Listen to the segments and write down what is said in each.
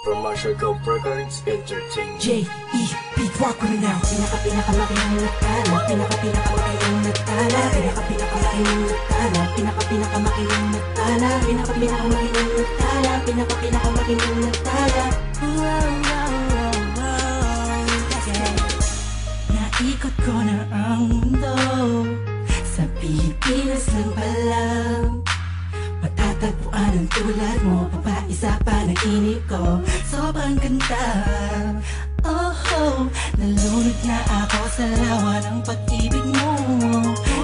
from Marshall Cove Records Entertainment. J.E. Beat Walk with me now. Pinakamakinang nagtala, pinakamakinang nagtala, pinakamakinang nagtala, pinakamakinang nagtala, pinakamakinang nagtala, pinakamakinang nagtala. Naikot ko na ang mundo, sa Pilipinas lang pala. Matatagpuan ang tulad mo, papaisa pa ng inip ko. Sobrang ganda, oh, nalunod na ako sa lawa ng pag-ibig mo.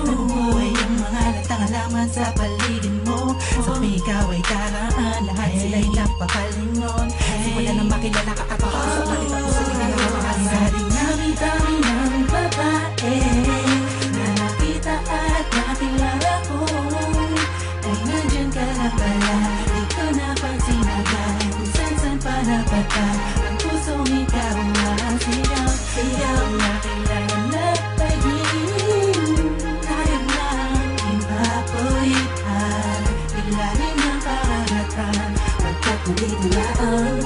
Nabuhay ang mga latang halaman sa paligid mo. Sa ikaw ay karaan, lahat sila'y napakalingon. Simula na makilala ka ako, sa palit ako sa tingin na makakasa. Sa dinami-dami ng babae na nakita at nakilala ko, ay nandyan ka na pala, di ko napansin agad. Kung saan pa napadpa, ang pusong ikaw ang sigaw. Sigaw na kailangan na pagiging tayo lang impapulitan. Ilalim ng karagatan, pagkakulit na ang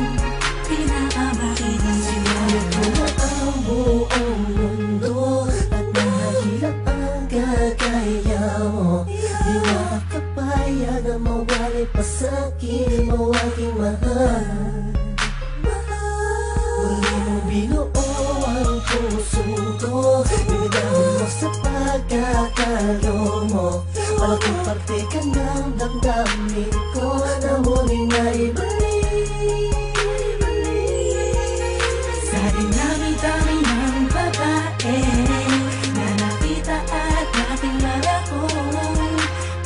pinakamakinang sigaw. Kung ang buong mundo at mahirap ang gagaya mo, di makakapayag na mawali pa sa'kin mo aking mahal. Muli mo binuo ang puso ko, binigawan mo sa pagkakalo mo. Malaking parte ka ng damdamin ko na muling naibalik. Sa dinami-dami ng babae na nakita at nakilala ko,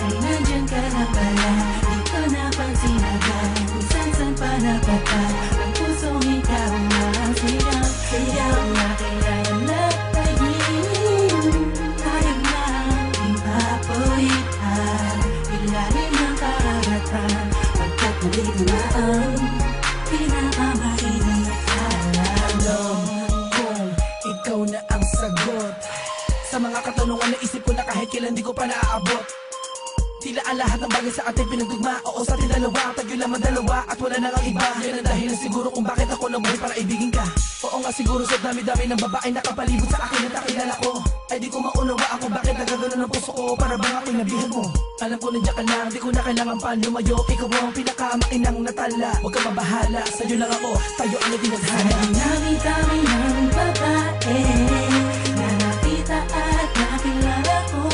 ay nandyan ka na pala, di ko napansin agad. Kung saan pa napadpa, ang pusong ikaw ang sigaw. Sigaw na kailangan na pagiging tayo lang impapulitan. Ilalim ng karagatan, pagkakulit na ang pinakamakinang nagtala. Alam kong ikaw na ang sagot sa mga katanungan na isip ko na kahit kailan di ko pa naaabot. Tila ang lahat ng bagay sa ating pinagdugma. Oo, sa ating dalawa, tayo lamang dalawa at wala nang ang iba. Yan ang dahilan siguro kung bakit ako nabuhay para ibigin ka. Oo nga siguro sa dami-dami ng babae nakapalibot sa akin at nakilala ko, ay di ko maunawa ako bakit nagagano ng puso ko. Para bang ako'y nabihan mo. Alam ko nandiyan ka lang, di ko na kailangan pa lumayo. Ikaw ang pinakamakinang natala, huwag ka mabahala, sa'yo lang ako, tayo ang itinadhana. Dami-dami ng babae na nakita at nakilala ko,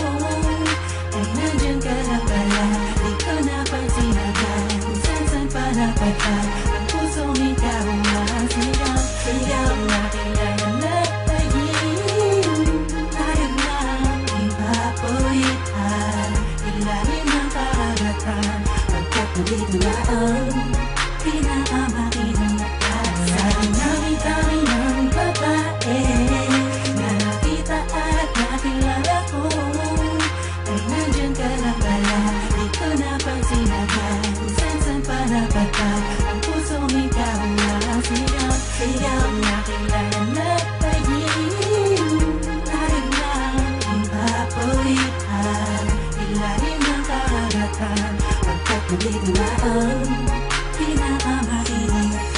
ay nandyan ka na pala, di ko napansin agad. Kung saan pa napadpa, ang pusong ikaw ang sigaw. Sigaw na kailangan na pagiging tayo lang impapulitan. Ilalim ng karagatan, pagkakulit na ang pinakamakinang nagtala. Sa dinami-dami ng babae na nakita at nakilala ko, ay nandyan ka na pala, di ko napansin agad. Kung saan pa napadpa, ang pusong ikaw ang sigaw. Sigaw na kailangan na pagiging tayo lang impapulitan. Ilalim ng karagatan, pagkakulit na ang pinakamakinang nagtala.